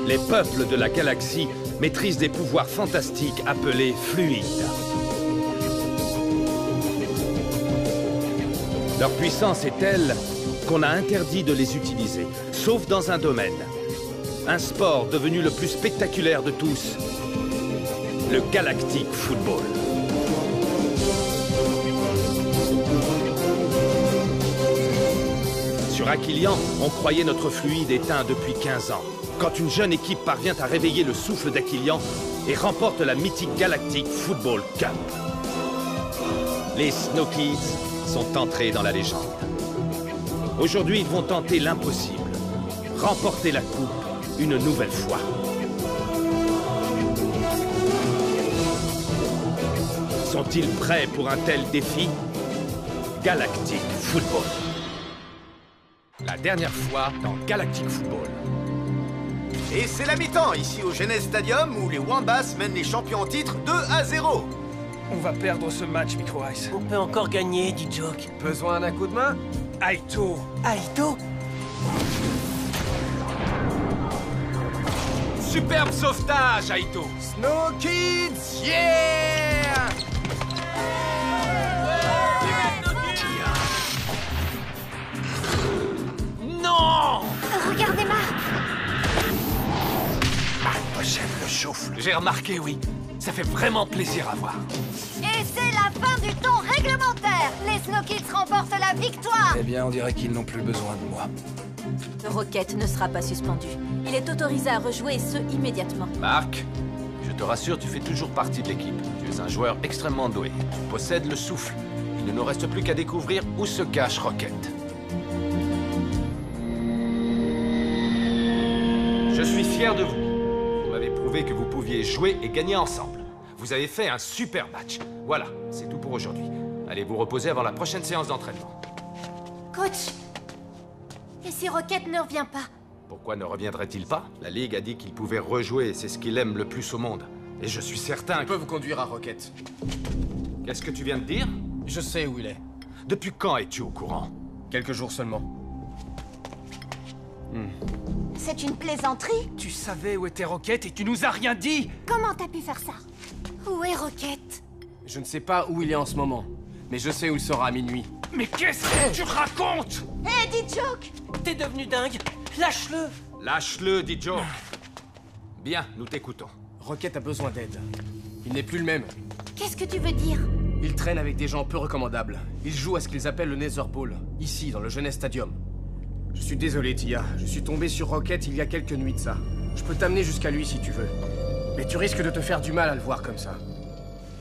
Les peuples de la galaxie maîtrisent des pouvoirs fantastiques appelés fluides. Leur puissance est telle qu'on a interdit de les utiliser, sauf dans un domaine. Un sport devenu le plus spectaculaire de tous, le Galactic Football. Sur Aquilian, on croyait notre fluide éteint depuis 15 ans. Quand une jeune équipe parvient à réveiller le souffle d'Aquilian et remporte la mythique Galactic Football Cup. Les Snow Kids sont entrés dans la légende. Aujourd'hui, ils vont tenter l'impossible. Remporter la coupe une nouvelle fois. Sont-ils prêts pour un tel défi? Galactic Football. La dernière fois dans Galactic Football. Et c'est la mi-temps ici au Genes Stadium où les Wombats mènent les champions en titre 2-0. On va perdre ce match, Micro Ice. On peut encore gagner, dit Joke. Besoin d'un coup de main? Aito! Aito? Superbe sauvetage, Aito! Snow Kids, yeah! Non! Regardez Marc! Marc possède le souffle. J'ai remarqué, oui. Ça fait vraiment plaisir à voir. Et c'est la fin du temps réglementaire! Les Snow Kids remportent la victoire! Eh bien, on dirait qu'ils n'ont plus besoin de moi. Rocket ne sera pas suspendu. Il est autorisé à rejouer, et ce, immédiatement. Marc, je te rassure, tu fais toujours partie de l'équipe. Tu es un joueur extrêmement doué. Tu possèdes le souffle. Il ne nous reste plus qu'à découvrir où se cache Rocket. Je suis fier de vous. Vous m'avez prouvé que vous pouviez jouer et gagner ensemble. Vous avez fait un super match. Voilà, c'est tout pour aujourd'hui. Allez vous reposer avant la prochaine séance d'entraînement. Coach! Et si Rocket ne revient pas? Pourquoi ne reviendrait-il pas? La Ligue a dit qu'il pouvait rejouer, c'est ce qu'il aime le plus au monde. Et je suis certain Je peux vous conduire à Rocket. Qu'est-ce que tu viens de dire? Je sais où il est. Depuis quand es-tu au courant? Quelques jours seulement. C'est une plaisanterie? Tu savais où était Rocket et tu nous as rien dit! Comment t'as pu faire ça? Où est Rocket? Je ne sais pas où il est en ce moment, mais je sais où il sera à minuit. Mais qu'est-ce que tu racontes? Hé, dit Joke! T'es devenu dingue? Lâche-le! Lâche-le, dit Joe. Bien, nous t'écoutons. Rocket a besoin d'aide. Il n'est plus le même. Qu'est-ce que tu veux dire? Il traîne avec des gens peu recommandables. Il joue à ce qu'ils appellent le Nether Ball, ici, dans le Genes Stadium. Je suis désolé, Tia. Je suis tombé sur Rocket il y a quelques nuits de ça. Je peux t'amener jusqu'à lui si tu veux. Mais tu risques de te faire du mal à le voir comme ça.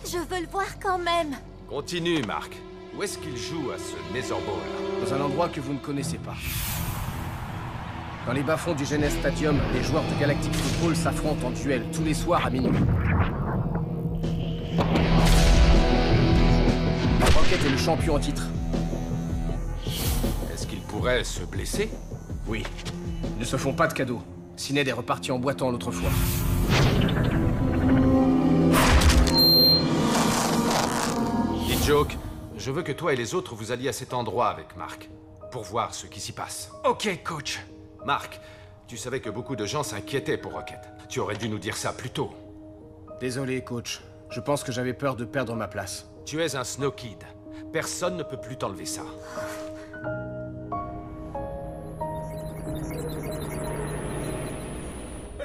Je veux le voir quand même. Continue, Marc. Où est-ce qu'il joue à ce Nether Ball? Dans un endroit que vous ne connaissez pas. Dans les bas-fonds du Genes Stadium, les joueurs de Galactic Football s'affrontent en duel tous les soirs à minuit. Rocket est le champion en titre. Est-ce qu'il pourrait se blesser? Oui. Ils ne se font pas de cadeaux. Sinéad est reparti en boitant l'autre fois. Dit Joke, je veux que toi et les autres vous alliez à cet endroit avec Marc, pour voir ce qui s'y passe. Ok, coach. Marc, tu savais que beaucoup de gens s'inquiétaient pour Rocket. Tu aurais dû nous dire ça plus tôt. Désolé, coach. Je pense que j'avais peur de perdre ma place. Tu es un Snow Kid. Personne ne peut plus t'enlever ça.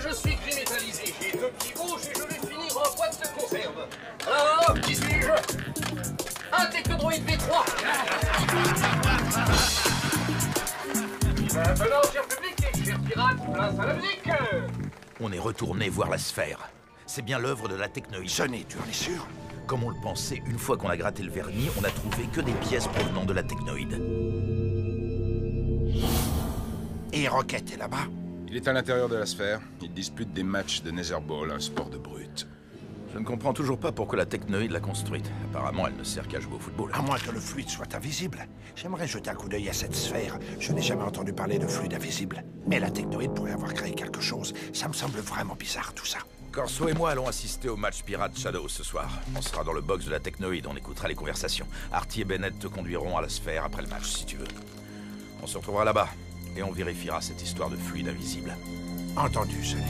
Je suis métallisé, j'ai 2 petits bouches et je vais finir en boîte de conserve. Alors, qui suis-je? Un Technodroid V3. Maintenant, cher public et cher pirate, place à la musique. On est retourné voir la sphère. C'est bien l'œuvre de la technoïde. Sonny, tu en es sûr? Comme on le pensait, une fois qu'on a gratté le vernis, on a trouvé que des pièces provenant de la technoïde. Et Rocket est là-bas? Il est à l'intérieur de la sphère. Il dispute des matchs de Nether Ball, un sport de brute. Je ne comprends toujours pas pourquoi la technoïde l'a construite. Apparemment, elle ne sert qu'à jouer au football. À moins que le fluide soit invisible. J'aimerais jeter un coup d'œil à cette sphère. Je n'ai jamais entendu parler de fluide invisible. Mais la technoïde pourrait avoir créé quelque chose. Ça me semble vraiment bizarre, tout ça. Corso et moi allons assister au match Pirate Shadow ce soir. On sera dans le box de la technoïde, on écoutera les conversations. Artie et Bennett te conduiront à la sphère après le match, si tu veux. On se retrouvera là-bas. et on vérifiera cette histoire de fluide invisible. Entendu, Sonny.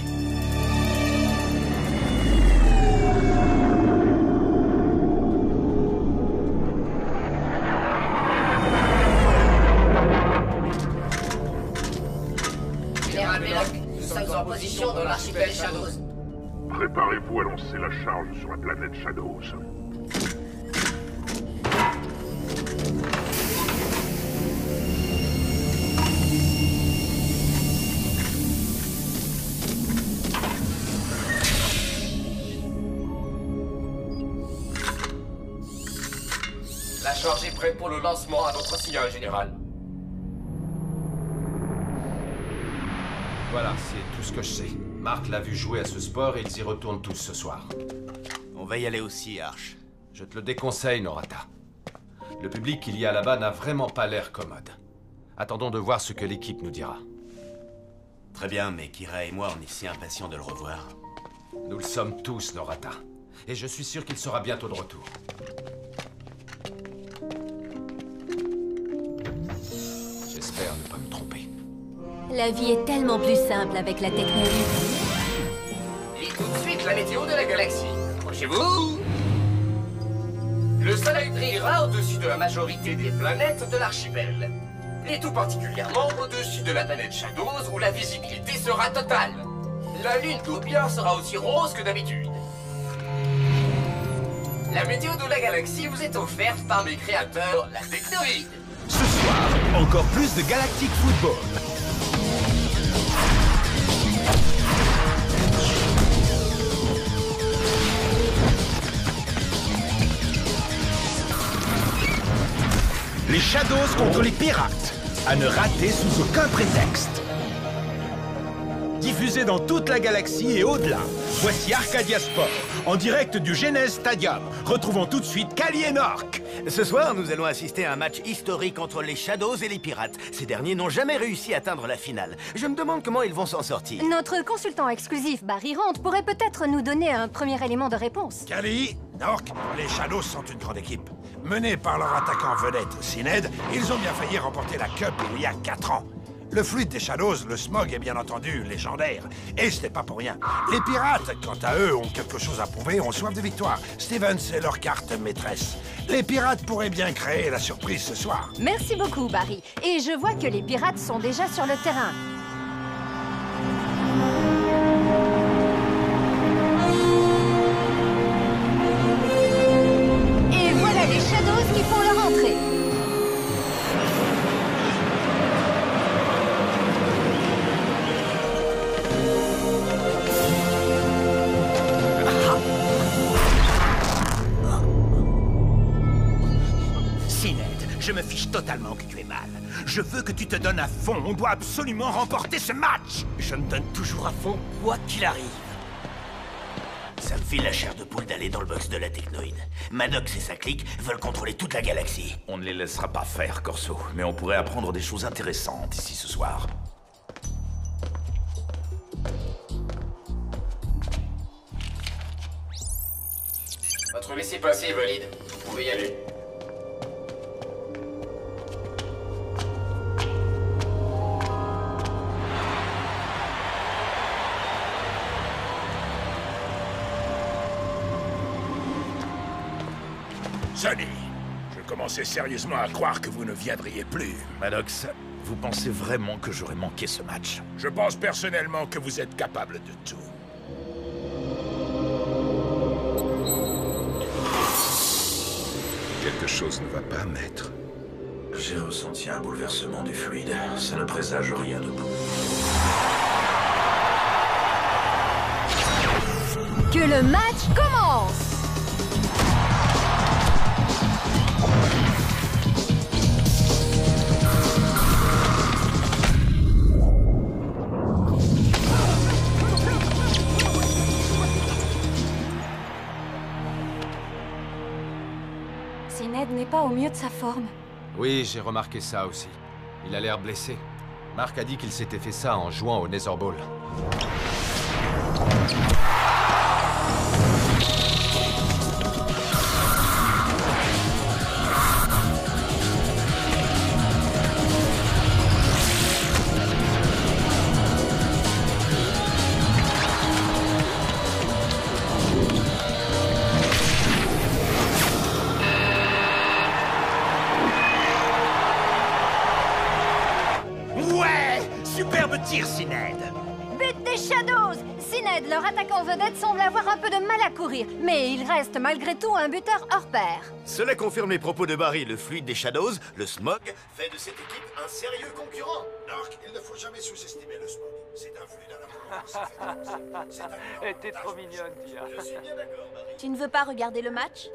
Nous sommes en position dans l'archipel Shadows. Préparez-vous à lancer la charge sur la planète Shadows. La charge est prête pour le lancement à notre signal général. Voilà, c'est tout ce que je sais. Mark l'a vu jouer à ce sport et ils y retournent tous ce soir. On va y aller aussi, Arch. Je te le déconseille, Norata. Le public qu'il y a là-bas n'a vraiment pas l'air commode. Attendons de voir ce que l'équipe nous dira. Très bien, mais Kira et moi, on est si impatients de le revoir. Nous le sommes tous, Norata. Et je suis sûr qu'il sera bientôt de retour. J'espère ne pas me tromper. La vie est tellement plus simple avec la technologie. Et tout de suite la météo de la galaxie. Approchez-vous. Le soleil brillera au-dessus de la majorité des planètes de l'archipel. Et tout particulièrement au-dessus de la planète Shadows où la visibilité sera totale. La lune d'Obia sera aussi rose que d'habitude. La météo de la galaxie vous est offerte par mes créateurs, la Technoïde. Ce soir, encore plus de Galactic Football. Les Shadows contre les Pirates. À ne rater sous aucun prétexte. Diffusé dans toute la galaxie et au-delà. Voici Arcadia Sport, en direct du Genèse Stadium. Retrouvons tout de suite Kali et Nork. Ce soir, nous allons assister à un match historique entre les Shadows et les Pirates. Ces derniers n'ont jamais réussi à atteindre la finale. Je me demande comment ils vont s'en sortir. Notre consultant exclusif, Barry Rand, pourrait peut-être nous donner un premier élément de réponse. Kali, Nork, les Shadows sont une grande équipe. Menés par leur attaquant vedette, Syned, ils ont bien failli remporter la Cup il y a 4 ans. Le fluide des Shadows, le smog est bien entendu légendaire. Et ce n'est pas pour rien. Les pirates, quant à eux, ont quelque chose à prouver, ont soif de victoire. Stevens est leur carte maîtresse. Les pirates pourraient bien créer la surprise ce soir. Merci beaucoup, Barry. Et je vois que les pirates sont déjà sur le terrain. Et voilà les Shadows qui font leur entrée. Je me fiche totalement que tu aies mal. Je veux que tu te donnes à fond. On doit absolument remporter ce match. Je me donne toujours à fond, quoi qu'il arrive. Ça me file la chair de poule d'aller dans le box de la Technoïde. Maddox et sa clique veulent contrôler toute la galaxie. On ne les laissera pas faire, Corso. Mais on pourrait apprendre des choses intéressantes ici ce soir. Votre laissez-passer valide. Vous pouvez y aller. Sonny, je commençais sérieusement à croire que vous ne viendriez plus. Maddox, vous pensez vraiment que j'aurais manqué ce match? Je pense personnellement que vous êtes capable de tout. Quelque chose ne va pas, maître. J'ai ressenti un bouleversement du fluide. Ça ne présage rien de bon. Que le match commence! Syned n'est pas au mieux de sa forme. Oui, j'ai remarqué ça aussi. Il a l'air blessé. Mark a dit qu'il s'était fait ça en jouant au Nether Ball. superbe tir, Sined. But des Shadows! Sined, leur attaquant vedette, semble avoir un peu de mal à courir, mais il reste malgré tout un buteur hors pair. Cela confirme les propos de Barry. Le fluide des Shadows, le Smog, fait de cette équipe un sérieux concurrent. Nork, il ne faut jamais sous-estimer le Smog. C'est un fluide à la province. T'es trop mignonne, Tia. Je suis bien d'accord, Barry. Tu ne veux pas regarder le match?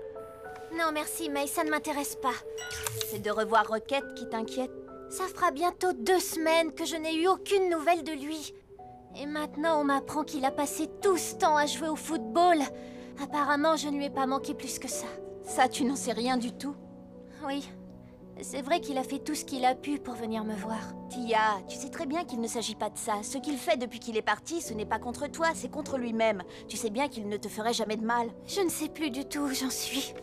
Non, merci, mais ça ne m'intéresse pas. C'est de revoir Rocket qui t'inquiète. Ça fera bientôt 2 semaines que je n'ai eu aucune nouvelle de lui. Et maintenant, on m'apprend qu'il a passé tout ce temps à jouer au football. Apparemment, je ne lui ai pas manqué plus que ça. Ça, tu n'en sais rien du tout. Oui, c'est vrai qu'il a fait tout ce qu'il a pu pour venir me voir. Tia, tu sais très bien qu'il ne s'agit pas de ça. Ce qu'il fait depuis qu'il est parti, ce n'est pas contre toi, c'est contre lui-même. Tu sais bien qu'il ne te ferait jamais de mal. Je ne sais plus du tout où j'en suis.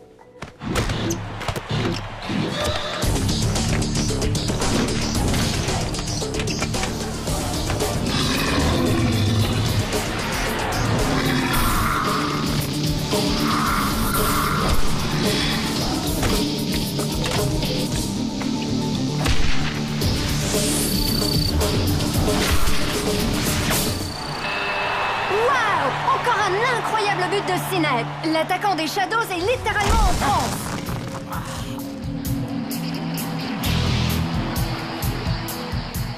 Encore un incroyable but de Sined. L'attaquant des Shadows est littéralement en France.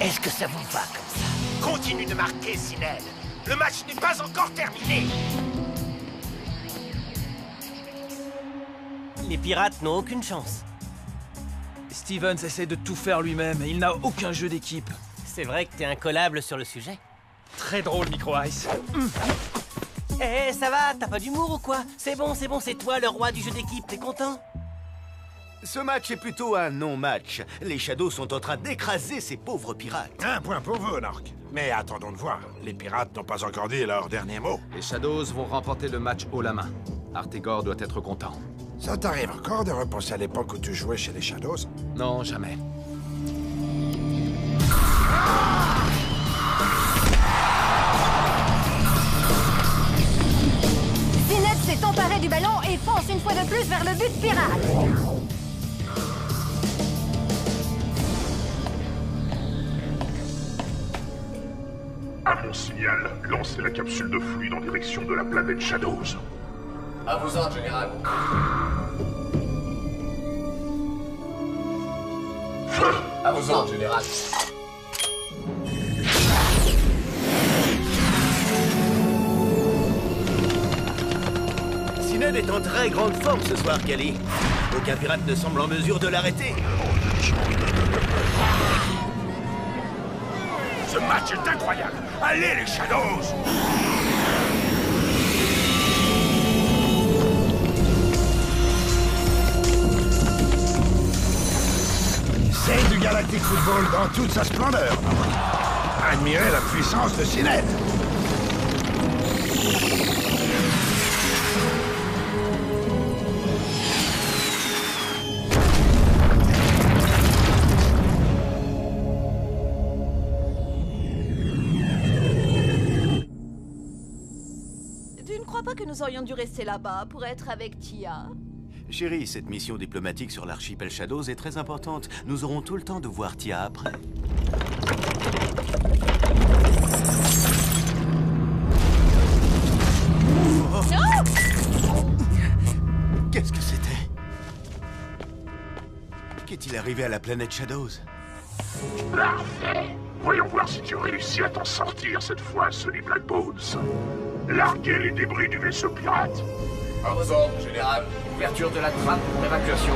Est-ce que ça vous va comme ça? Continue de marquer, Sined. Le match n'est pas encore terminé. Les pirates n'ont aucune chance. Stevens essaie de tout faire lui-même et il n'a aucun jeu d'équipe. C'est vrai que t'es incollable sur le sujet. Très drôle, Micro Ice. Eh, ça va? T'as pas d'humour ou quoi? C'est bon, c'est toi le roi du jeu d'équipe, t'es content? Ce match est plutôt un non-match. Les Shadows sont en train d'écraser ces pauvres pirates. Un point pour vous, Nork. Mais attendons de voir. Les pirates n'ont pas encore dit leur dernier mot. Les Shadows vont remporter le match haut la main. Artegor doit être content. Ça t'arrive encore de repenser à l'époque où tu jouais chez les Shadows? Non, jamais. Sined s'est emparé du ballon et fonce une fois de plus vers le but pirate. À mon signal, lancez la capsule de fluide en direction de la planète Shadows. À vos ordres, général. À vos ordres, général. Sined est en très grande forme ce soir, Kali. Aucun pirate ne semble en mesure de l'arrêter. Ce match est incroyable. Allez, les Shadows! C'est du Galactic Football dans toute sa splendeur. Admirez la puissance de Sined. Tu ne crois pas que nous aurions dû rester là-bas pour être avec Tia? Chérie, cette mission diplomatique sur l'archipel Shadows est très importante. Nous aurons tout le temps de voir Tia après. Qu'est-ce que c'était? Qu'est-il arrivé à la planète Shadows? Parfait. Voyons voir si tu réussis à t'en sortir cette fois, Sonny Black Bones. Larguez les débris du vaisseau pirate. À vos ordres, général. Ouverture de la trappe pour évacuation.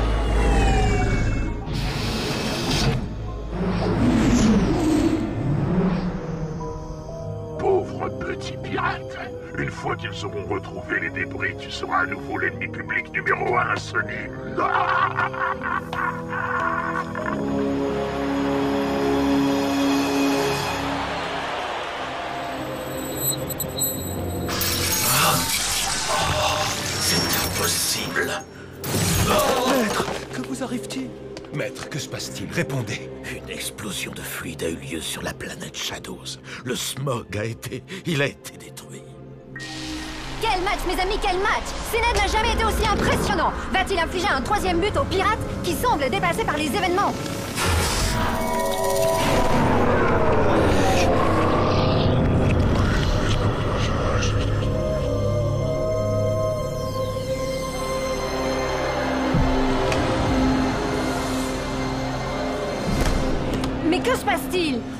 Pauvre petit pirate. Une fois qu'ils auront retrouvé les débris, tu seras à nouveau l'ennemi public numéro 1, Sonny. C'est impossible. Maître, que vous arrive-t-il? Maître, que se passe-t-il? Répondez. Une explosion de fluide a eu lieu sur la planète Shadows. Le smog a été détruit. Quel match, mes amis, quel match! Sined n'a jamais été aussi impressionnant! Va-t-il infliger un 3e but aux pirates qui semblent dépassés par les événements?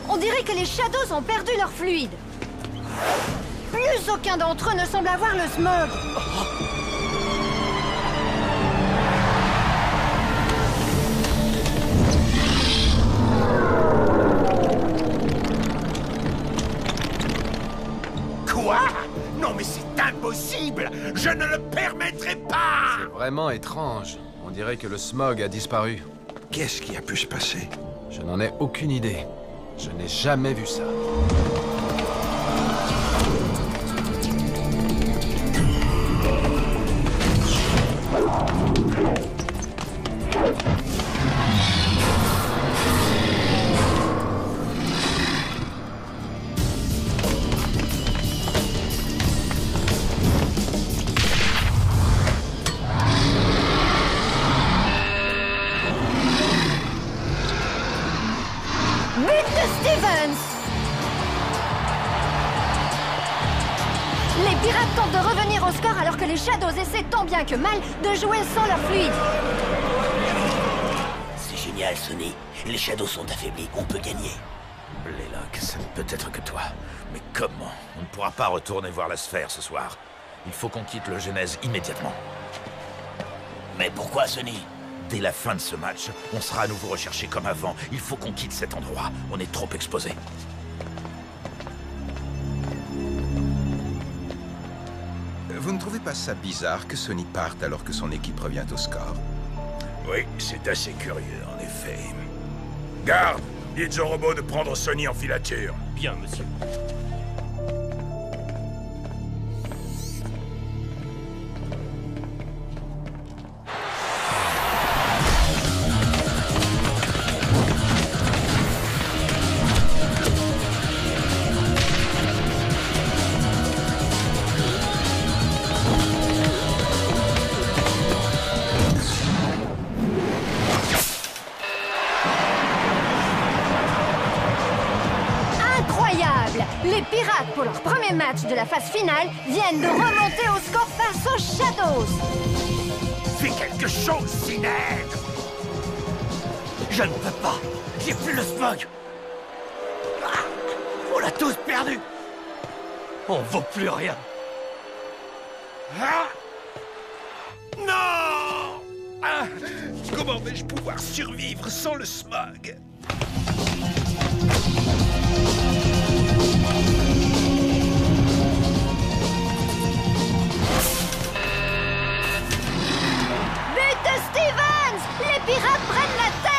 On dirait que les Shadows ont perdu leur fluide. Plus aucun d'entre eux ne semble avoir le smog. Quoi? Non mais c'est impossible! Je ne le permettrai pas! C'est vraiment étrange. On dirait que le smog a disparu. Qu'est-ce qui a pu se passer? Je n'en ai aucune idée. Je n'ai jamais vu ça. Stevens! Les pirates tentent de revenir au score alors que les Shadows essaient tant bien que mal de jouer sans leur fluide. C'est génial, Sonny. Les Shadows sont affaiblis, on peut gagner. Blaylock, ça ne peut être que toi. Mais comment? On ne pourra pas retourner voir la sphère ce soir. Il faut qu'on quitte le Genèse immédiatement. Mais pourquoi, Sonny? Dès la fin de ce match, on sera à nouveau recherché comme avant. Il faut qu'on quitte cet endroit. On est trop exposé. Vous ne trouvez pas ça bizarre que Sonny parte alors que son équipe revient au score? Oui, c'est assez curieux, en effet. Garde! Dites au robot de prendre Sonny en filature. Bien, monsieur. Les pirates, pour leur premier match de la phase finale, viennent de remonter au score face aux Shadows. Fais quelque chose, Sined! Je ne peux pas. J'ai plus le smog. Ah, on l'a tous perdu. On vaut plus rien. Ah! Non! Ah! Comment vais-je pouvoir survivre sans le smog? But de Stevens! Les pirates prennent la tête!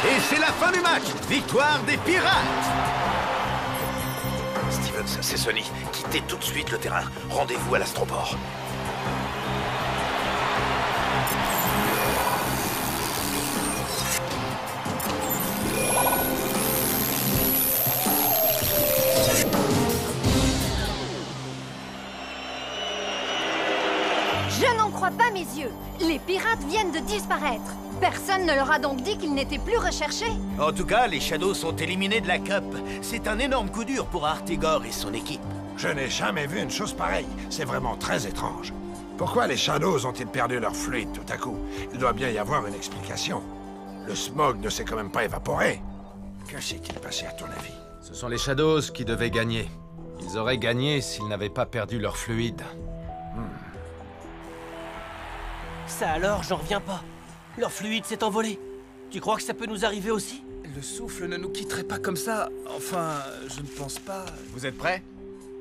Et c'est la fin du match. Victoire des pirates. Stevens, c'est Sonny. Quittez tout de suite le terrain. Rendez-vous à l'astroport. Je n'en crois pas mes yeux. Les pirates viennent de disparaître. Personne ne leur a donc dit qu'ils n'étaient plus recherchés? En tout cas, les Shadows sont éliminés de la Cup. C'est un énorme coup dur pour Artigor et son équipe. Je n'ai jamais vu une chose pareille. C'est vraiment très étrange. Pourquoi les Shadows ont-ils perdu leur fluide tout à coup? Il doit bien y avoir une explication. Le smog ne s'est quand même pas évaporé. Que s'est-il passé à ton avis? Ce sont les Shadows qui devaient gagner. Ils auraient gagné s'ils n'avaient pas perdu leur fluide. Ça alors, j'en reviens pas. Leur fluide s'est envolé. Tu crois que ça peut nous arriver aussi? Le souffle ne nous quitterait pas comme ça. Enfin, je ne pense pas. Vous êtes prêts?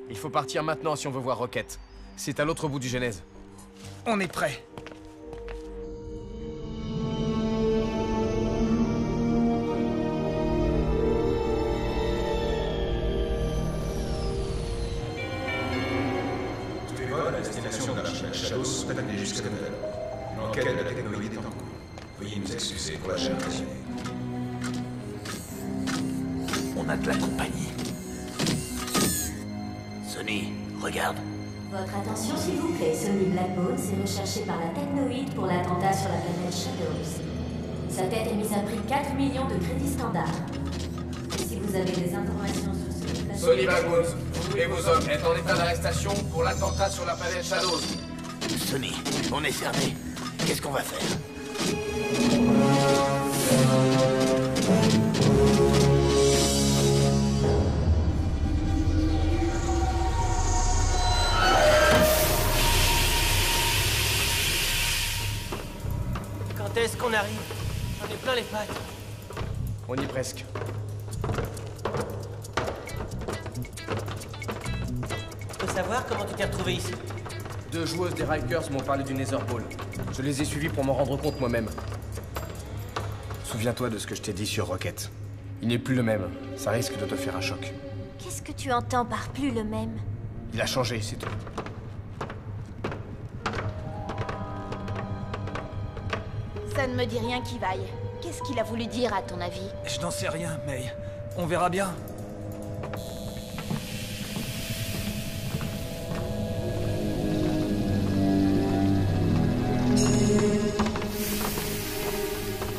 Il faut partir maintenant si on veut voir Rocket. C'est à l'autre bout du Genèse. On est prêts. Shadows sont attaqués jusqu'à nouvel. L'enquête de la technologie est en cours. Veuillez nous excuser pour la chaîne résumée. On a de la compagnie. Sonny, regarde. Votre attention s'il vous plaît, Sonny Blackbones est recherché par la Technoïde pour l'attentat sur la planète Shadows. Sa tête est mise à prix 4 millions de crédits standards. Et si vous avez des informations sur ce qui passe... Sonny Blackbones, vous et vos hommes êtes en état d'arrestation pour l'attentat sur la planète Shadows. Sonny, on est cerné. Qu'est-ce qu'on va faire? Quand est-ce qu'on arrive? J'en ai plein les pattes. On y est presque. Je peux savoir comment tu t'es retrouvé ici? 2 joueuses des Rikers m'ont parlé du Nether Ball. Je les ai suivies pour m'en rendre compte moi-même. Souviens-toi de ce que je t'ai dit sur Rocket. Il n'est plus le même. Ça risque de te faire un choc. Qu'est-ce que tu entends par plus le même? Il a changé, c'est tout. Ça ne me dit rien qui vaille. Qu'est-ce qu'il a voulu dire, à ton avis? Je n'en sais rien, May. On verra bien.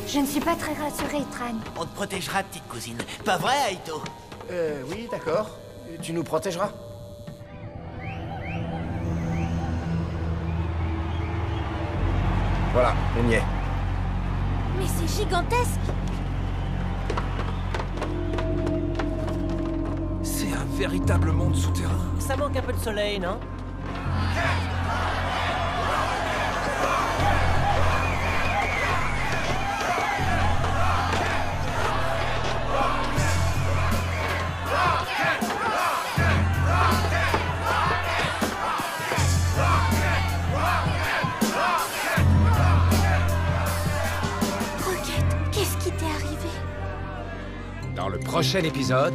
Je ne suis pas très rassurée, Tran. On te protégera, petite cousine. Pas vrai, Aito? Oui, d'accord. Tu nous protégeras? Voilà, on y est. Mais c'est gigantesque! C'est un véritable monde souterrain. Ça manque un peu de soleil, non? Dans le prochain épisode...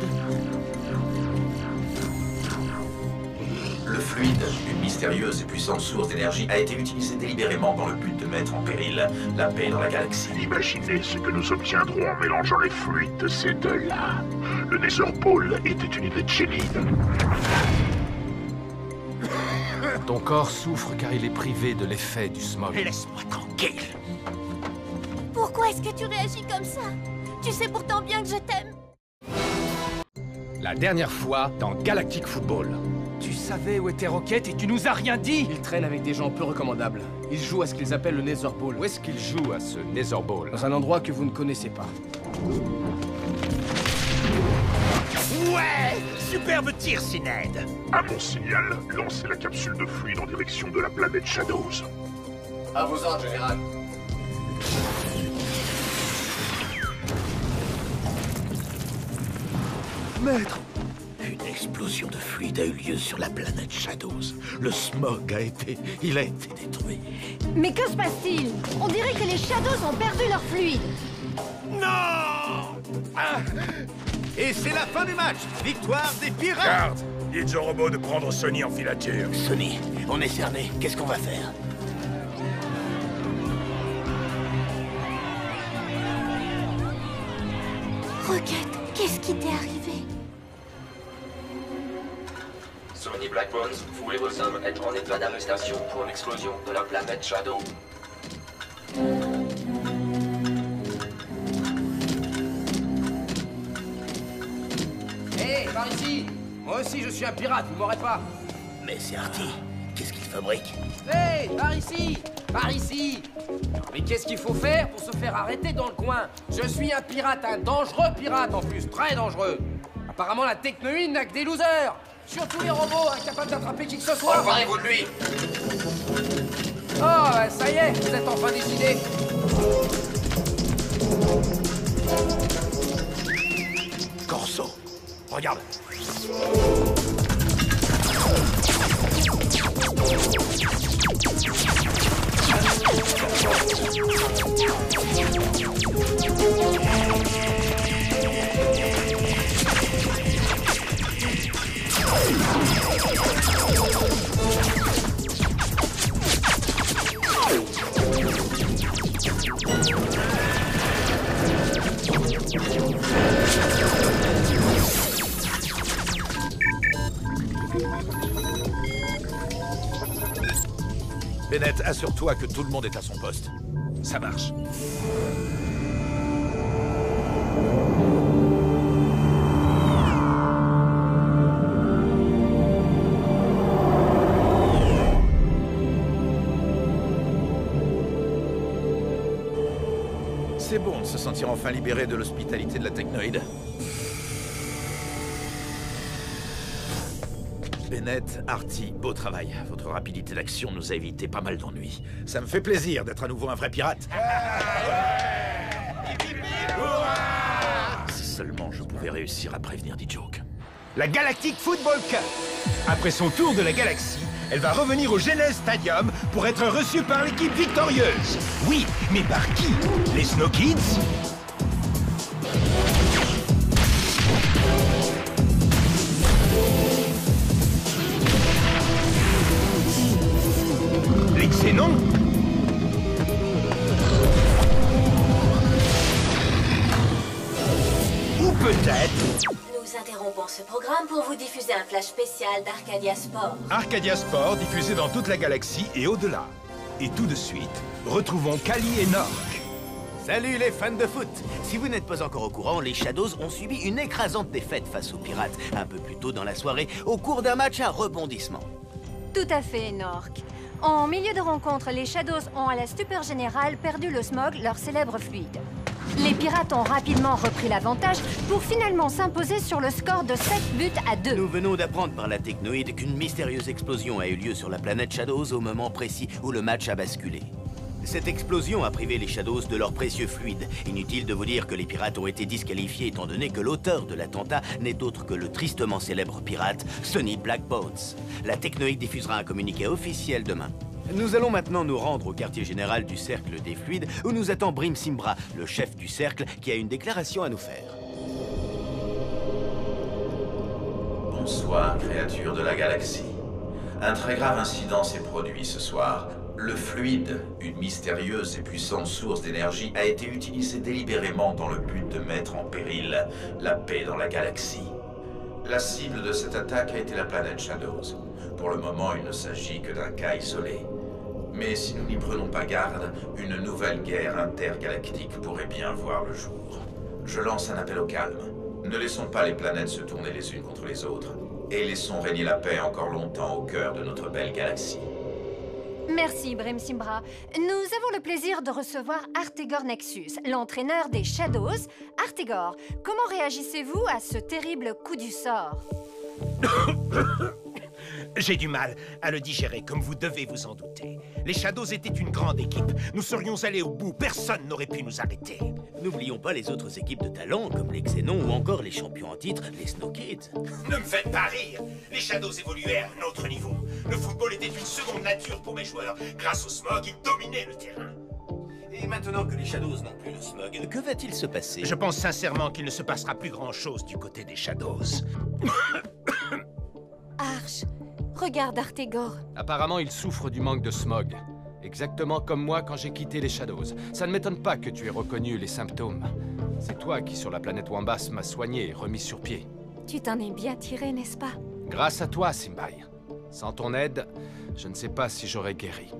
Le fluide, une mystérieuse et puissante source d'énergie, a été utilisé délibérément dans le but de mettre en péril la paix dans la galaxie. Imaginez ce que nous obtiendrons en mélangeant les fluides de ces deux-là. Le Nether Ball était une idée de génie. Ton corps souffre car il est privé de l'effet du smog. Laisse-moi tranquille. Pourquoi est-ce que tu réagis comme ça? Tu sais pourtant bien que je t'aime. La dernière fois dans Galactic Football. Tu savais où était Rocket et tu nous as rien dit? Ils traînent avec des gens peu recommandables. Ils jouent à ce qu'ils appellent le Nether Ball. Où est-ce qu'ils jouent à ce Nether Ball? Dans un endroit que vous ne connaissez pas. Ouais! Superbe tir, Syned! À mon signal, lancez la capsule de fluide en direction de la planète Shadows. À vos ordres, général. Maître! Une explosion de fluide a eu lieu sur la planète Shadows. Le smog a été détruit. Mais que se passe-t-il? On dirait que les Shadows ont perdu leur fluide. Non! Ah. Et c'est la fin du match. Victoire des pirates. Garde! Dites au robot de prendre Sonny en filature. Sonny, on est cerné. Qu'est-ce qu'on va faire? Rocket, qu'est-ce qui t'est arrivé? Sonny Blackbones, vous et vos hommes êtes en état d'arrestation pour l'explosion de la planète Shadow. Hé, par ici! Moi aussi, je suis un pirate, vous m'aurez pas! Mais c'est Artie. Qu'est-ce qu'il fabrique? Hé, par ici! Par ici! Mais qu'est-ce qu'il faut faire pour se faire arrêter dans le coin? Je suis un pirate, un dangereux pirate en plus, très dangereux! Apparemment, la technoïde n'a que des losers! Surtout les robots, incapables d'attraper qui que ce soit! Emparez-vous de lui! Oh, ça y est, vous êtes enfin décidés! Corso, regarde! Bennett, assure-toi que tout le monde est à son poste. Ça marche. C'est bon de se sentir enfin libéré de l'hospitalité de la Technoïde. Bennett, Artie, beau travail. Votre rapidité d'action nous a évité pas mal d'ennuis. Ça me fait plaisir d'être à nouveau un vrai pirate. Si seulement je pouvais réussir à prévenir D-Joke. La Galactic Football Cup. Après son tour de la galaxie, elle va revenir au Genèse Stadium pour être reçue par l'équipe victorieuse. Oui, mais par qui? Les Snow Kids? Les Xénons? Ou peut-être... Nous interrompons ce programme pour vous diffuser un flash spécial d'Arcadia Sport. Arcadia Sport diffusé dans toute la galaxie et au-delà. Et tout de suite, retrouvons Kali et Nork. Salut les fans de foot! Si vous n'êtes pas encore au courant, les Shadows ont subi une écrasante défaite face aux Pirates, un peu plus tôt dans la soirée, au cours d'un match à rebondissement. Tout à fait, Nork. En milieu de rencontre, les Shadows ont à la stupeur générale perdu le Smog, leur célèbre fluide. Les Pirates ont rapidement repris l'avantage pour finalement s'imposer sur le score de 7 buts à 2. Nous venons d'apprendre par la Technoïde qu'une mystérieuse explosion a eu lieu sur la planète Shadows au moment précis où le match a basculé. Cette explosion a privé les Shadows de leur précieux fluide. Inutile de vous dire que les pirates ont été disqualifiés étant donné que l'auteur de l'attentat n'est autre que le tristement célèbre pirate Sonny Blackbones. La Technoïde diffusera un communiqué officiel demain. Nous allons maintenant nous rendre au quartier général du Cercle des Fluides où nous attend Brim Simbra, le chef du Cercle, qui a une déclaration à nous faire. Bonsoir, créatures de la galaxie. Un très grave incident s'est produit ce soir. Le fluide, une mystérieuse et puissante source d'énergie, a été utilisé délibérément dans le but de mettre en péril la paix dans la galaxie. La cible de cette attaque a été la planète Shadows. Pour le moment, il ne s'agit que d'un cas isolé. Mais si nous n'y prenons pas garde, une nouvelle guerre intergalactique pourrait bien voir le jour. Je lance un appel au calme. Ne laissons pas les planètes se tourner les unes contre les autres. Et laissons régner la paix encore longtemps au cœur de notre belle galaxie. Merci, Brim Simbra. Nous avons le plaisir de recevoir Artegor Nexus, l'entraîneur des Shadows. Artegor, comment réagissez-vous à ce terrible coup du sort? J'ai du mal à le digérer, comme vous devez vous en douter. Les Shadows étaient une grande équipe. Nous serions allés au bout. Personne n'aurait pu nous arrêter. N'oublions pas les autres équipes de talent, comme les Xénons ou encore les champions en titre, les Snow Kids. Ne me faites pas rire. Les Shadows évoluaient à un autre niveau. Le football était une seconde nature pour mes joueurs. Grâce au Smog, ils dominaient le terrain. Et maintenant que les Shadows n'ont plus le Smog, que va-t-il se passer? Je pense sincèrement qu'il ne se passera plus grand-chose du côté des Shadows. Arch, regarde Artegor. Apparemment, il souffre du manque de smog. Exactement comme moi quand j'ai quitté les Shadows. Ça ne m'étonne pas que tu aies reconnu les symptômes. C'est toi qui, sur la planète Wambas, m'as soigné et remis sur pied. Tu t'en es bien tiré, n'est-ce pas? Grâce à toi, Simbai. Sans ton aide, je ne sais pas si j'aurais guéri.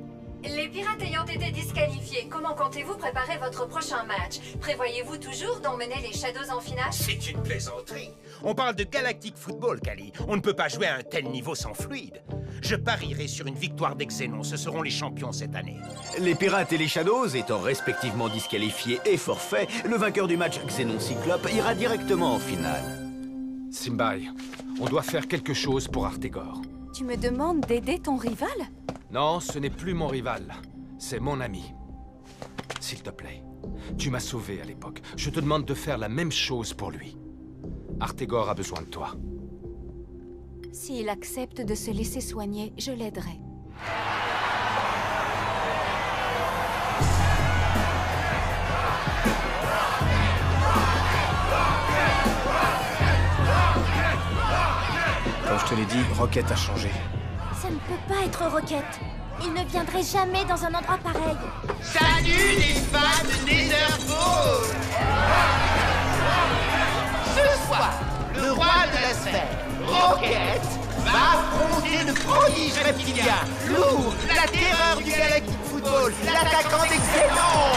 Les pirates ayant été disqualifiés, comment comptez-vous préparer votre prochain match? Prévoyez-vous toujours d'emmener les Shadows en finale? C'est une plaisanterie. On parle de Galactic Football, Kali. On ne peut pas jouer à un tel niveau sans fluide. Je parierai sur une victoire des Xénons. Ce seront les champions cette année. Les pirates et les Shadows étant respectivement disqualifiés et forfaits, le vainqueur du match Xénon Cyclope ira directement en finale. Simbai, on doit faire quelque chose pour Artegor. Tu me demandes d'aider ton rival? Non, ce n'est plus mon rival. C'est mon ami. S'il te plaît, tu m'as sauvé à l'époque. Je te demande de faire la même chose pour lui. Artegor a besoin de toi. S'il accepte de se laisser soigner, je l'aiderai. Comme je te l'ai dit, Rocket a changé. Ça ne peut pas être Rocket. Il ne viendrait jamais dans un endroit pareil. Salut les fans de Netherfall! Ce soir, le roi de la sphère, Rocket, va affronter le prodige reptilien, Lou, la terreur du Galactic Football, l'attaquant d'excellence.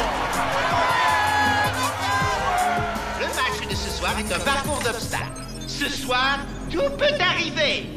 Le match de ce soir est un parcours d'obstacles. Ce soir, tout peut arriver.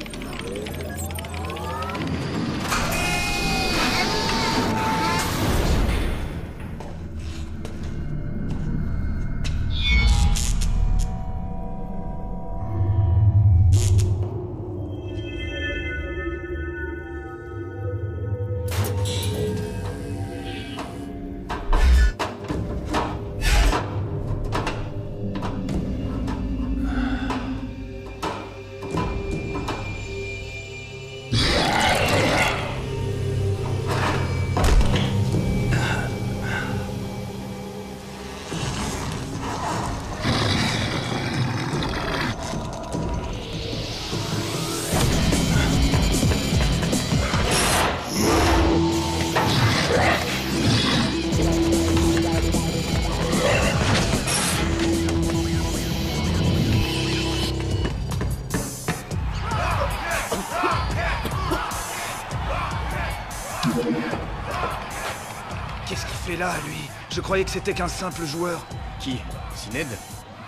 Qu'est-ce qu'il fait là, lui? Je croyais que c'était qu'un simple joueur. Qui? Syned?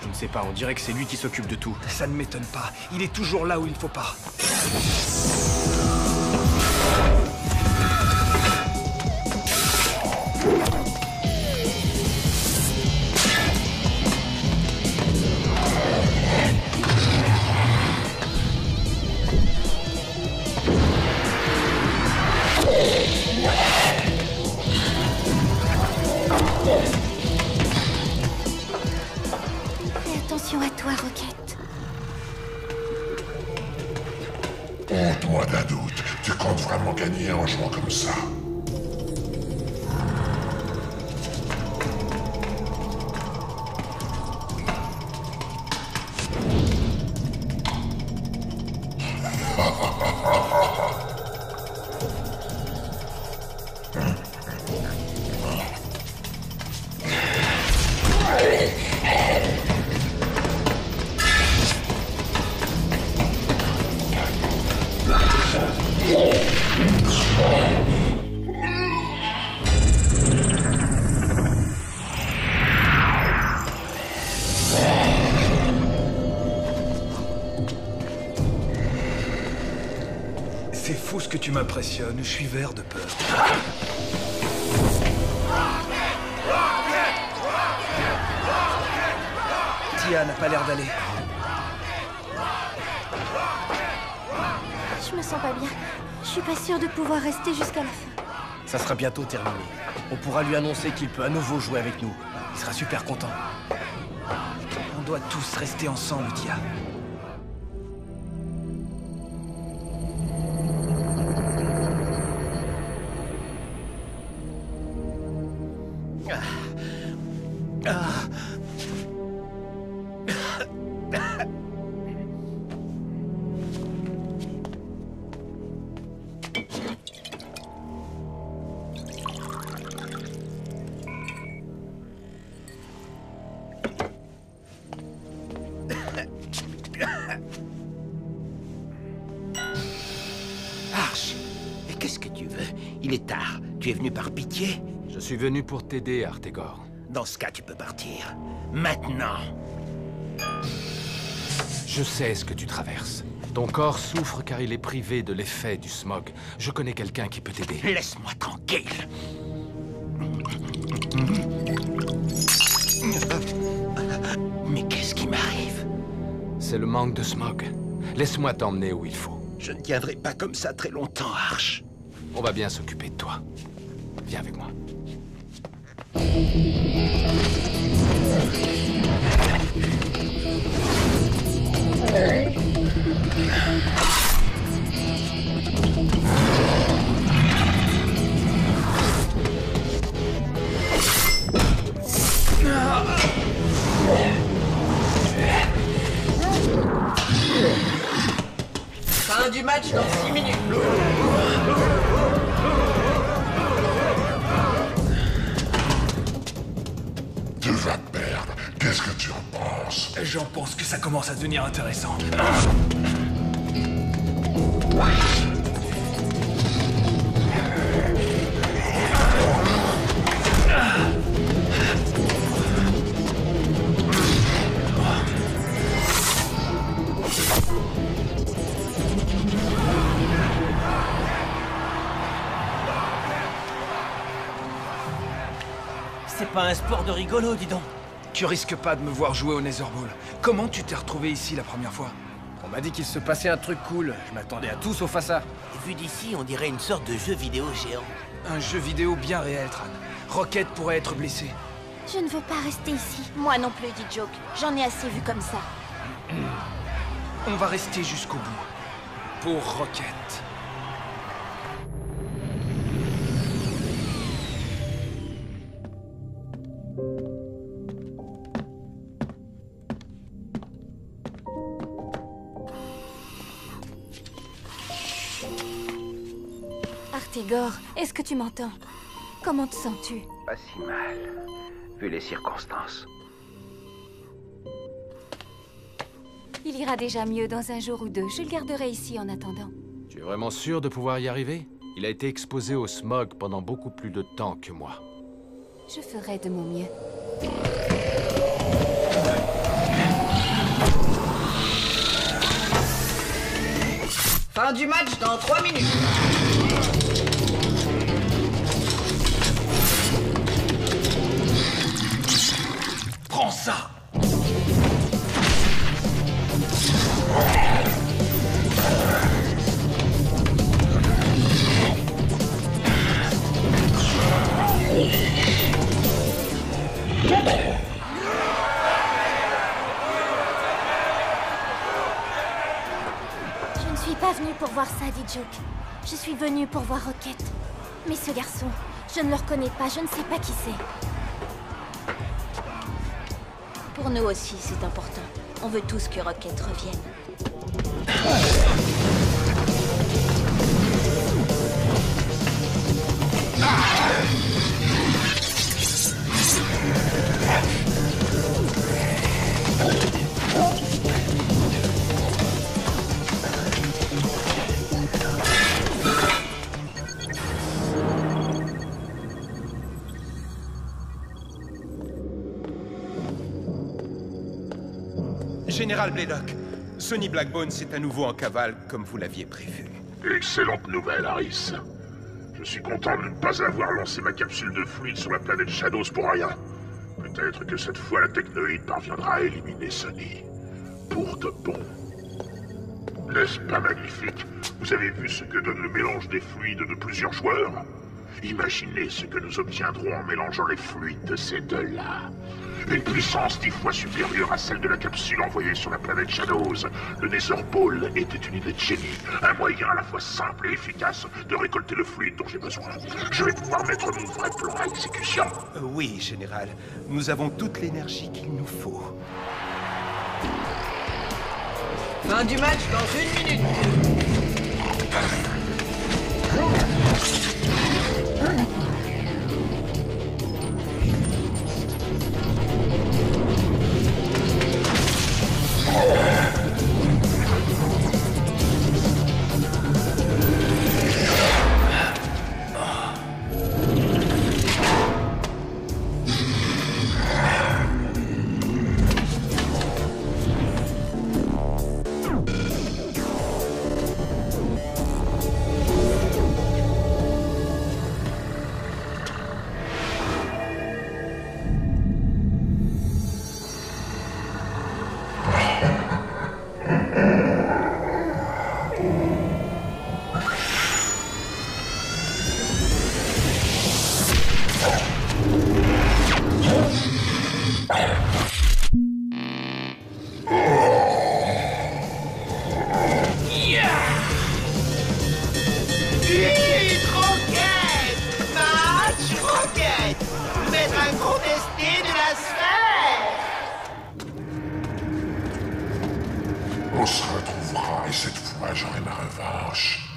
Je ne sais pas, on dirait que c'est lui qui s'occupe de tout. Ça ne m'étonne pas. Il est toujours là où il faut pas. Fais attention à toi, Rocket. Honte-moi d'un doute. Tu comptes vraiment gagner en jouant comme ça? C'est fou ce que tu m'impressionnes. Je suis vert de peur. Tia n'a pas l'air d'aller. Je me sens pas bien. Je suis pas sûre de pouvoir rester jusqu'à la fin. Ça sera bientôt terminé. On pourra lui annoncer qu'il peut à nouveau jouer avec nous. Il sera super content. On doit tous rester ensemble, Tia. Arch, et qu'est-ce que tu veux? Il est tard. Tu es venu par pitié? Je suis venu pour t'aider, Artegor. Dans ce cas, tu peux partir. Maintenant. Je sais ce que tu traverses. Ton corps souffre car il est privé de l'effet du smog. Je connais quelqu'un qui peut t'aider. Laisse-moi tranquille. Mais qu'est-ce qui m'arrive? C'est le manque de smog. Laisse-moi t'emmener où il faut. Je ne tiendrai pas comme ça très longtemps, Arch. On va bien s'occuper de toi. Viens avec moi. Fin du match dans 6 minutes. Tu vas perdre. Qu'est-ce que tu en penses? J'en pense que ça commence à devenir intéressant. C'est pas un sport de rigolo, dis donc. Tu risques pas de me voir jouer au Netherball. Comment tu t'es retrouvé ici la première fois? On m'a dit qu'il se passait un truc cool. Je m'attendais à tout sauf à ça. Vu d'ici, on dirait une sorte de jeu vidéo géant. Un jeu vidéo bien réel, Tran. Rocket pourrait être blessé. Je ne veux pas rester ici. Moi non plus, dit Joke. J'en ai assez vu comme ça. On va rester jusqu'au bout. Pour Rocket. Artigor, est-ce que tu m'entends? Comment te sens-tu? Pas si mal, vu les circonstances. Il ira déjà mieux dans un jour ou deux. Je le garderai ici en attendant. Tu es vraiment sûr de pouvoir y arriver? Il a été exposé au smog pendant beaucoup plus de temps que moi. Je ferai de mon mieux. Fin du match dans 3 minutes. Prends ça! Je ne suis pas venue pour voir ça, dit Joke. Je suis venue pour voir Rocket. Mais ce garçon, je ne le reconnais pas, je ne sais pas qui c'est. Pour nous aussi, c'est important. On veut tous que Rocket revienne. Général Blaylock, Sonny Blackbones est à nouveau en cavale, comme vous l'aviez prévu. Excellente nouvelle, Harris. Je suis content de ne pas avoir lancé ma capsule de fluide sur la planète Shadows pour rien. Peut-être que cette fois la technoïde parviendra à éliminer Sonny. Pour de bon. N'est-ce pas magnifique? Vous avez vu ce que donne le mélange des fluides de plusieurs joueurs? Imaginez ce que nous obtiendrons en mélangeant les fluides de ces deux-là. Une puissance 10 fois supérieure à celle de la capsule envoyée sur la planète Shadows. Le Netherball était une idée de génie, un moyen à la fois simple et efficace de récolter le fluide dont j'ai besoin. Je vais pouvoir mettre mon vrai plan à exécution. Oui, Général. Nous avons toute l'énergie qu'il nous faut. Fin du match dans 1 minute. On se retrouvera et cette fois j'aurai ma revanche.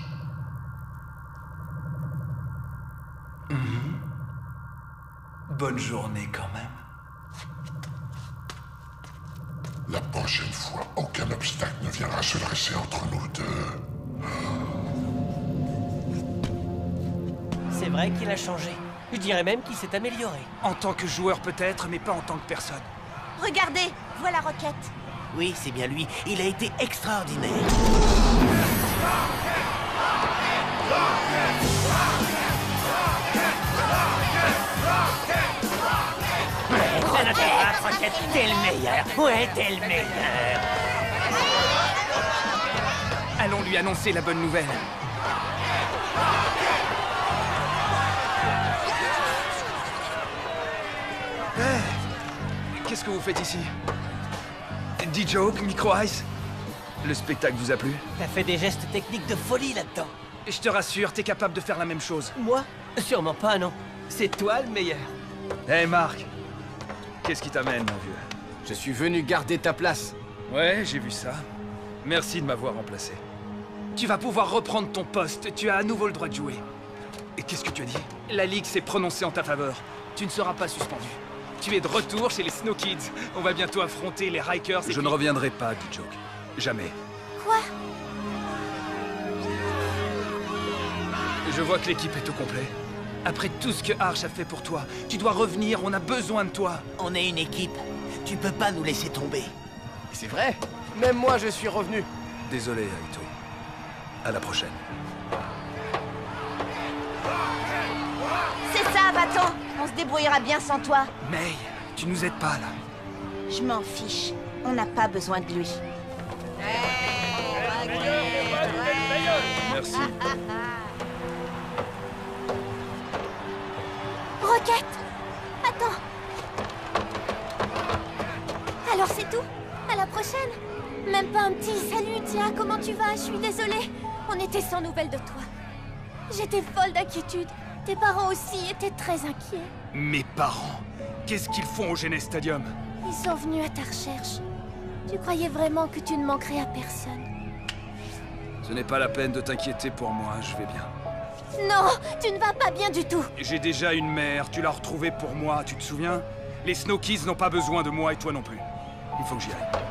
Bonne journée quand même. La prochaine fois, aucun obstacle ne viendra se dresser entre nous deux. C'est vrai qu'il a changé. Je dirais même qu'il s'est amélioré. En tant que joueur peut-être, mais pas en tant que personne. Regardez, voilà Rocket. Oui, c'est bien lui. Il a été extraordinaire. C'est notre race, Rocket. T'es le meilleur. Ouais, t'es le meilleur. Allons lui annoncer la bonne nouvelle. Qu'est-ce que vous faites ici? D-Joke, Micro Ice? Le spectacle vous a plu? T'as fait des gestes techniques de folie là-dedans. Et je te rassure, t'es capable de faire la même chose. Moi? Sûrement pas, non. C'est toi le meilleur. Hé, Marc. Qu'est-ce qui t'amène, mon vieux? Je suis venu garder ta place. Ouais, j'ai vu ça. Merci de m'avoir remplacé. Tu vas pouvoir reprendre ton poste. Tu as à nouveau le droit de jouer. Et qu'est-ce que tu as dit? La Ligue s'est prononcée en ta faveur. Tu ne seras pas suspendu. Tu es de retour chez les Snow Kids. On va bientôt affronter les Rikers et... Je ne reviendrai pas, D-Joke. Jamais. Quoi? Je vois que l'équipe est au complet. Après tout ce que Arch a fait pour toi, tu dois revenir, on a besoin de toi. On est une équipe. Tu peux pas nous laisser tomber. C'est vrai. Même moi, je suis revenu. Désolé, Aito. À la prochaine. C'est ça, va-t'en. On se débrouillera bien sans toi. May, tu nous aides pas, là. Je m'en fiche. On n'a pas besoin de lui. Merci. Rocket! Attends! Alors c'est tout? À la prochaine? Même pas un petit salut, Tia, comment tu vas? Je suis désolée. On était sans nouvelles de toi. J'étais folle d'inquiétude. Tes parents aussi étaient très inquiets. Mes parents? Qu'est-ce qu'ils font au Genes Stadium? Ils sont venus à ta recherche. Tu croyais vraiment que tu ne manquerais à personne? Ce n'est pas la peine de t'inquiéter pour moi, je vais bien. Non, tu ne vas pas bien du tout. J'ai déjà une mère, tu l'as retrouvée pour moi, tu te souviens? Les Snow Kids n'ont pas besoin de moi et toi non plus. Il faut que j'y aille.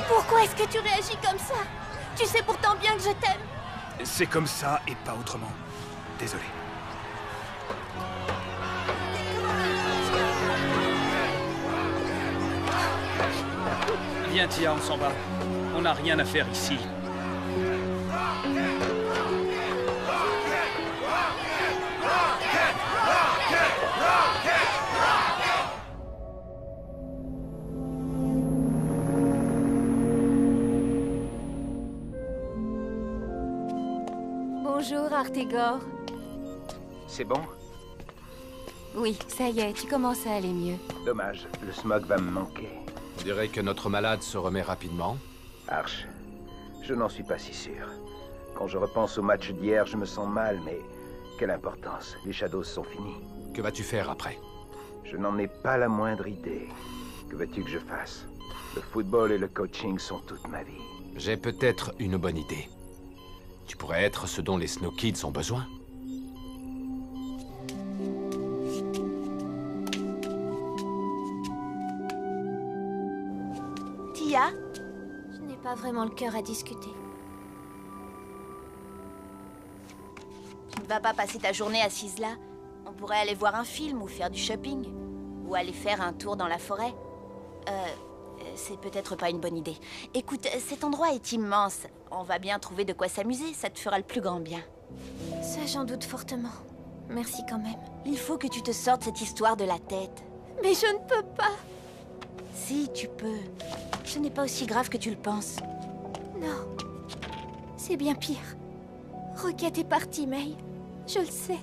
Pourquoi est-ce que tu réagis comme ça? Tu sais pourtant bien que je t'aime. C'est comme ça et pas autrement. Désolé. Viens, Tia, on s'en va. On n'a rien à faire ici. Bonjour, Artegor. C'est bon? Oui, ça y est, tu commences à aller mieux. Dommage, le smog va me manquer. On dirait que notre malade se remet rapidement. Arch, je n'en suis pas si sûr. Quand je repense au match d'hier, je me sens mal, mais quelle importance, les Shadows sont finis. Que vas-tu faire après? Je n'en ai pas la moindre idée. Que veux-tu que je fasse? Le football et le coaching sont toute ma vie. J'ai peut-être une bonne idée. Tu pourrais être ce dont les Snow Kids ont besoin. Tia? Je n'ai pas vraiment le cœur à discuter. Tu ne vas pas passer ta journée assise là? On pourrait aller voir un film ou faire du shopping. Ou aller faire un tour dans la forêt. C'est peut-être pas une bonne idée. Écoute, cet endroit est immense. On va bien trouver de quoi s'amuser, ça te fera le plus grand bien. Ça, j'en doute fortement. Merci quand même. Il faut que tu te sortes cette histoire de la tête. Mais je ne peux pas. Si, tu peux. Ce n'est pas aussi grave que tu le penses. Non. C'est bien pire. Rocket est parti, May. Je le sais.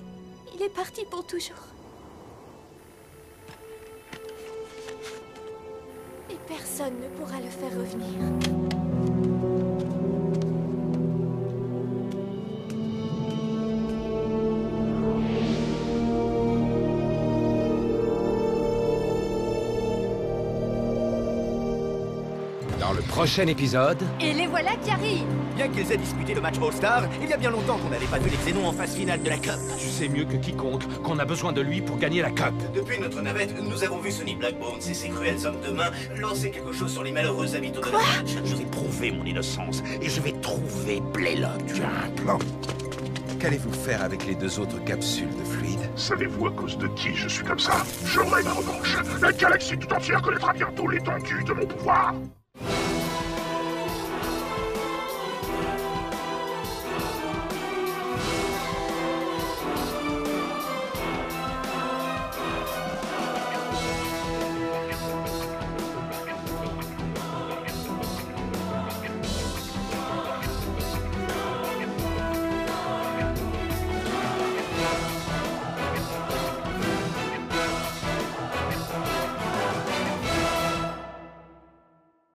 Il est parti pour toujours. Et personne ne pourra le faire revenir. Dans le prochain épisode... Et les voilà qui arrivent. Bien qu'ils aient disputé le match All-Star, il y a bien longtemps qu'on n'avait pas vu les Xénons en phase finale de la Cup. Tu sais mieux que quiconque qu'on a besoin de lui pour gagner la Cup. Depuis notre navette, nous avons vu Sonny Blackbones et ses cruels hommes de main lancer quelque chose sur les malheureux habitants de la match. Je vais prouver mon innocence et je vais trouver Blaylock. Tu as un plan? Qu'allez-vous faire avec les 2 autres capsules de fluide? Savez-vous à cause de qui je suis comme ça? J'aurai ma revanche. La galaxie tout entière connaîtra bientôt l'étendue de mon pouvoir.